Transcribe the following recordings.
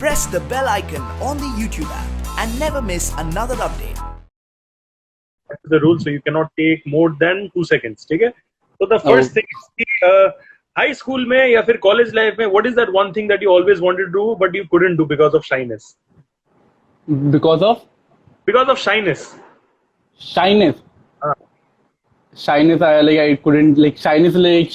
press the bell icon on the YouTube app and never miss another update. The rule, so you cannot take more than 2 seconds. ठीक है? So the first thing is कि high school में या फिर college life में, what is that one thing that you always wanted to do but you couldn't do because of shyness? Because of shyness. shyness. Shyness, I couldn't like shyness like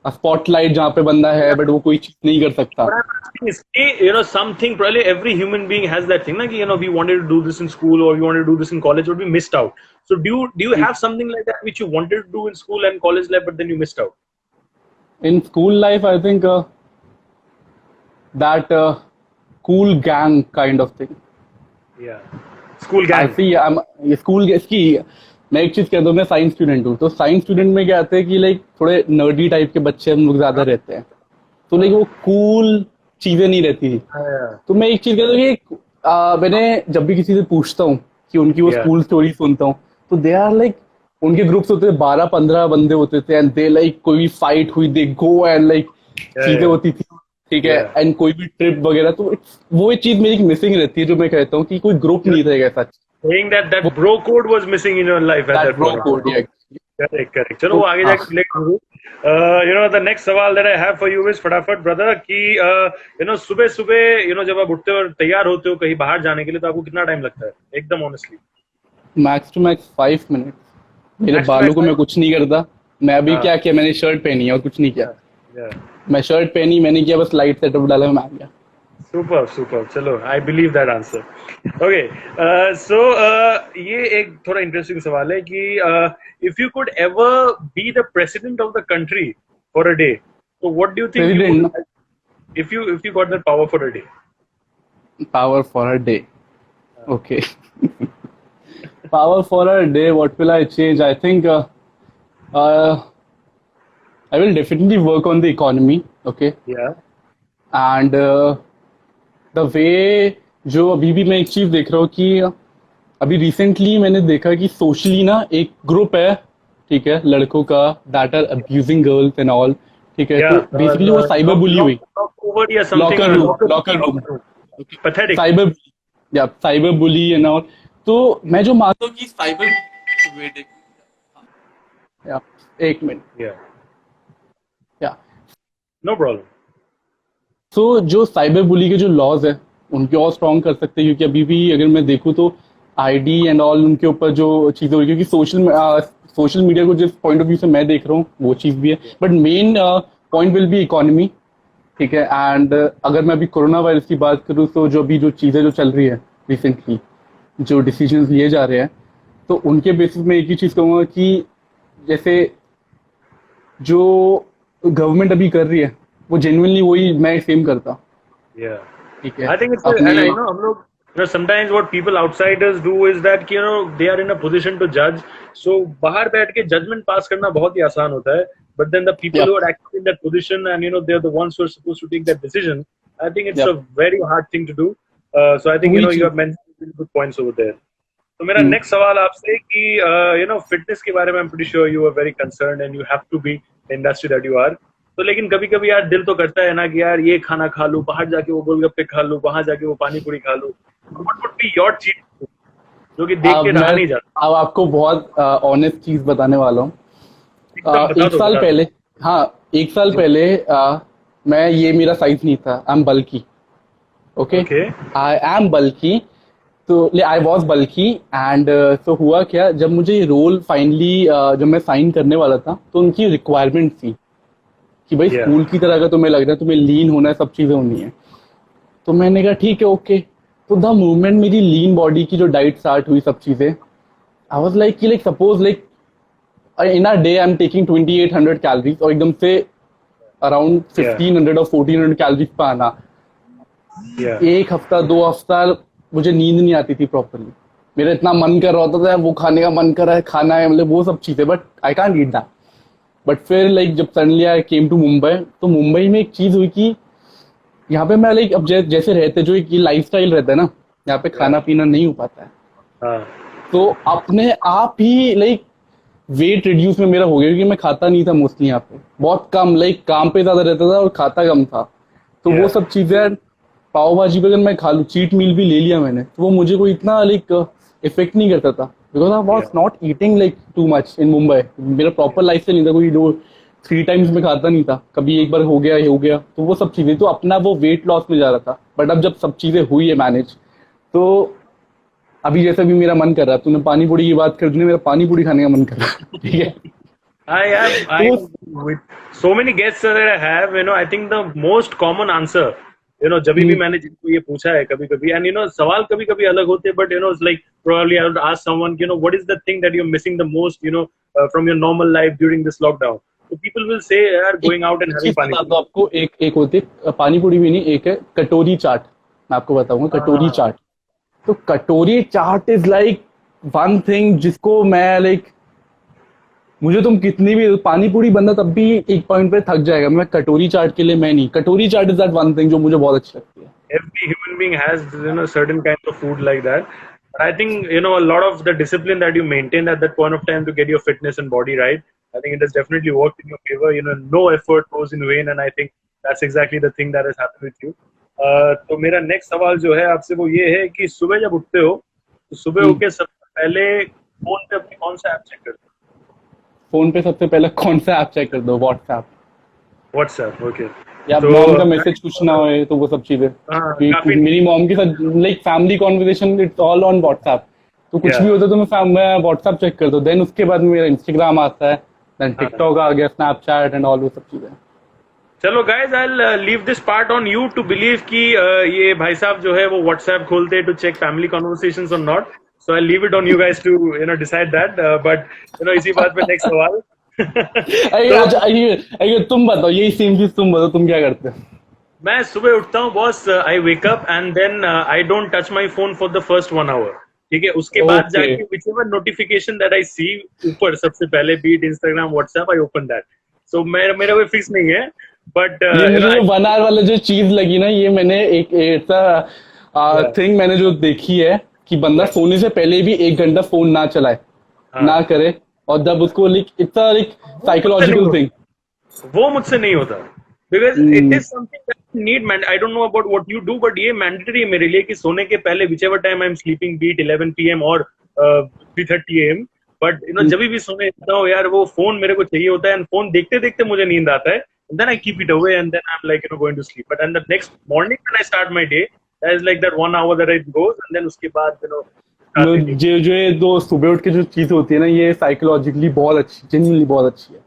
a spotlight जहाँ पे बंदा है but वो कोई चीज नहीं कर सकता. What I'm asking is, you know, something probably every human being has that thing, like, you know, we wanted to do this in school or we wanted to do this in college, but we missed out. So do you have something like that which you wanted to do in school and college life, but then you missed out? In school life, I think that cool gang kind of thing. Yeah, school gang. इसकी मैं एक चीज कहता हूँ, मैं science student हूँ, तो science student में क्या आता है कि लाइक थोड़े नर्डी टाइप के बच्चे हम लोग ज्यादा रहते हैं, तो लाइक वो कूल चीजें नहीं रहती थी. तो मैं एक चीज कहता हूँ कि मैंने जब भी किसी से पूछता हूँ कि उनकी वो स्कूल स्टोरी सुनता हूँ, तो दे आर लाइक, उनके ग्रुप्स होते थे 12-15 बंदे होते थे एंड दे लाइक कोई भी फाइट हुई दे गो एंड लाइक चीजें होती थी, ठीक है, एंड कोई भी ट्रिप वगैरह, तो वो एक चीज मेरी मिसिंग रहती है जो मैं कहता हूँ कि कोई ग्रुप नहीं रहेगा ऐसा. Saying that bro code was missing in your life at that bro point. code, yeah. Correct. चलो वो आगे जाके play करूँ. You know, the next सवाल that I have for you is फटाफट brother कि you know, सुबह you know, जब आप उठते हो और तैयार होते हो कहीं बाहर जाने के लिए, तो आपको कितना टाइम लगता है एकदम honestly? Max to max 5 minute. मेरे बालों को मैं कुछ नहीं करता. मैं अभी क्या किया, मैंने शर्ट पहनी है और कुछ नहीं किया. मैं शर्ट पहनी, मैंने किया बस लाइट सेटअप डाला, मैं आ गया. Super. चलो, I believe that answer. Okay, so ये एक थोड़ा इंटरेस्टिंग सवाल है कि if you could ever be the president of the country for a day, so what do you think you would, if you got that power for a day? Power for a day. Okay. Power for a day, what will I change? I think I will definitely work on the economy. Okay. Yeah. And the way जो अभी भी मैं एक चीज देख रहा हूँ कि अभी रिसेंटली मैंने देखा कि सोशली ना एक ग्रुप है, ठीक है, लड़कों का that are abusing girls and all, ठीक है, तो बेसिकली वो साइबर बुली हुई. Locker room cyber bully and all. तो मैं जो मानता हूँ कि साइबर, एक मिनट, नो प्रॉब्लम. तो जो साइबर बुली के जो लॉज है उनके और स्ट्रॉन्ग कर सकते हैं, क्योंकि अभी भी अगर मैं देखूं तो आईडी एंड ऑल उनके ऊपर जो चीजें हो रही है, क्योंकि सोशल मीडिया को जिस पॉइंट ऑफ व्यू से मैं देख रहा हूँ वो चीज भी है, but main point will be economy, ठीक है. एंड अगर मैं अभी कोरोना वायरस की बात करूँ तो जो अभी जो चीजें जो चल रही है रिसेंटली, जो डिसीजन लिए जा रहे हैं, तो उनके बेसिस में एक ही चीज कहूँगा कि जैसे जो गवर्नमेंट अभी कर रही है वो जेन्युइनली वही मैं सेम करता. ठीक है. I think it's and I know हम लोग, you know, sometimes what people outsiders do is that, you know, they are in a position to judge, so बाहर बैठ के judgment pass करना बहुत ही आसान होता है, but then the people who are actually in that position and, you know, they're the ones who are supposed to take that decision, I think it's a very hard thing to do. So I think, you know, you have mentioned really good points over there. तो मेरा next सवाल आपसे कि you know, fitness के बारे में I'm pretty sure you are very concerned and you have to be the industry that you are. तो लेकिन कभी कभी यार दिल तो करता है ना कि यार ये खाना खा लूं, बाहर जाके वो गोलगप्पे खा लूं, वहां जाके वो पानी पूरी खा लूं. What would be your cheat जो कि देख के रहा नहीं जाता? अब आपको बहुत ऑनेस्ट चीज बताने वाला हूँ. एक साल पहले मैं, ये मेरा साइज नहीं था. I am bulky. Okay, I am bulky. तो आई वॉज बल्की एंड तो हुआ क्या, जब मुझे रोल फाइनली जब मैं साइन करने वाला था तो उनकी रिक्वायरमेंट थी कि भाई स्कूल की तरह का तुम्हें लग रहा है, तुम्हें लीन होना है, सब चीजें होनी है. तो मैंने कहा ठीक है, ओके. तो द मूवमेंट मेरी लीन बॉडी की जो डाइट स्टार्ट हुई, सब चीजें, आई वाज लाइक कि like suppose like in a day I am taking 2800 calories और एकदम से अराउंड 1500 और 1400 कैलोरीज पे आना. एक हफ्ता 2 हफ्ता मुझे नींद नहीं आती थी प्रॉपरली. मेरा इतना मन कर रहा होता था, वो खाने का मन कर रहा है, खाना है, मतलब वो सब चीजें, but I can't eat that. But फिर लाइक जब suddenly I came to Mumbai, तो मुंबई में एक चीज हुई कि यहाँ पे मैं लाइक अब जैसे रहते जो एक लाइफस्टाइल रहता है ना, यहाँ पे खाना पीना नहीं हो पाता है. तो अपने आप ही लाइक वेट रिड्यूस में मेरा हो गया, क्योंकि मैं खाता नहीं था मोस्टली यहाँ पे, बहुत कम, लाइक काम पे ज्यादा रहता था और खाता कम था. तो वो सब चीजें पाव भाजी भी अगर मैं खा लूँ, चीट मील भी ले लिया मैंने, तो वो मुझे कोई इतना लाइक इफेक्ट नहीं करता था, because I was not eating like too much in Mumbai. मेरा प्रॉपर लाइफ से नहीं था, कोई 3 टाइम्स में खाता नहीं था, कभी एक बार हो गया ये हो गया, तो वो सब चीजें, तो अपना वो वेट लॉस में जा रहा था। बट अब जब सब चीजें हुई है मैनेज, तो अभी जैसे भी मेरा मन कर रहा है, तूने पानी पूरी की बात कर, तूने मेरा पानी पूरी खाने का मन कर रहा है, ठीक है। I with so many guests that I have, I think the most common answer, जब भी मैंने जिनको ये पूछा है कभी कभी, and सवाल कभी कभी अलग होते हैं, but it's like probably I would ask someone, what is the thing that you're missing the most, from your normal life during this lockdown? So people will say, यार going out and having पानी। तो आपको एक होती है पानी पूरी भी नहीं, एक है कटोरी चाट। मैं आपको बताऊंगा कटोरी चाट। तो कटोरी चाट इज लाइक वन थिंग जिसको मैं लाइक, मुझे तुम कितनी भी पानी पूरी बंदा तब भी एक पॉइंट पे थक जाएगा, मैं कटोरी चाट के लिए मैं नहीं। कटोरी चाट इज दैट वन थिंग जो मुझे बहुत अच्छी लगती है। Every human being has certain kinds of food like that. But I think a lot of the discipline that you maintained at that point of time to get your fitness and body right, I think it has definitely worked in your favor. No effort goes in vain, and I think that's exactly the thing that has happened with you. तो मेरा next सवाल जो है आपसे वो ये है कि सुबह जब उठते हो तो सुबह उठ के सबसे पहले फोन पे अपनी कौन सा ऐप चेक करते हो? फोन पे सबसे पहले कौन सा ऐप चेक कर दो? व्हाट्सएप। ओके। या मॉम का मैसेज कुछ ना हो तो वो सब चीजें। मेरी मॉम के साथ like family conversation it's all on WhatsApp, तो कुछ भी होता है तो मैं व्हाट्सएप चेक कर दो। देन उसके बाद मेरा इंस्टाग्राम आता है, देन टिकटॉक आ गया, स्नैपचैट एंड ऑल वो सब चीजें। चलो guys, I leave this part on you to believe कि ये भाई साहब जो है वो व्हाट्सएप खोलते हैं टू चेक फैमिली कॉन्वर्सेशंस और not. So I leave it on you guys to decide that. But इसी बात पे नेक्स्ट सवाल। तुम बताओ, यही सेम चीज तुम बताओ, तुम क्या करते हो? मैं सुबह उठता हूँ boss, I wake up and then I don't touch my phone for the first 1 hour। ठीक है, उसके बाद जाके whichever notification that I see ऊपर सबसे पहले, be it Instagram WhatsApp, I open that. So मेरा कोई फिक्स नहीं है, बट मुझे 1 hour वाला जो चीज लगी ना, ये मैंने एक ऐसा थिंग मैंने जो देखी है कि बंदा सोने से पहले भी 1 घंटा फोन ना चलाए, ना करे, और जब उसको इट्स लाइक साइकोलॉजिकल थिंग। वो मुझसे नहीं होता, because it is something that need, I don't know about what you do, but ये मैंडेटरी है मेरे लिए कि सोने के पहले whichever time I am sleeping, beat 11 PM और 3:30 AM, बट जब भी सोने जाता हूँ यार, वो फोन मेरे को चाहिए होता है, एंड फोन देखते देखते मुझे नींद आता है, then I keep it away and then I'm like going to sleep. But then the next morning when I start my day, that is like that 1 hour that it goes, and then उसके बाद जो ये दो सुबह उठ के जो चीज होती है ना, ये साइकोलॉजिकली बहुत अच्छी, जेन्युइनली बहुत अच्छी है।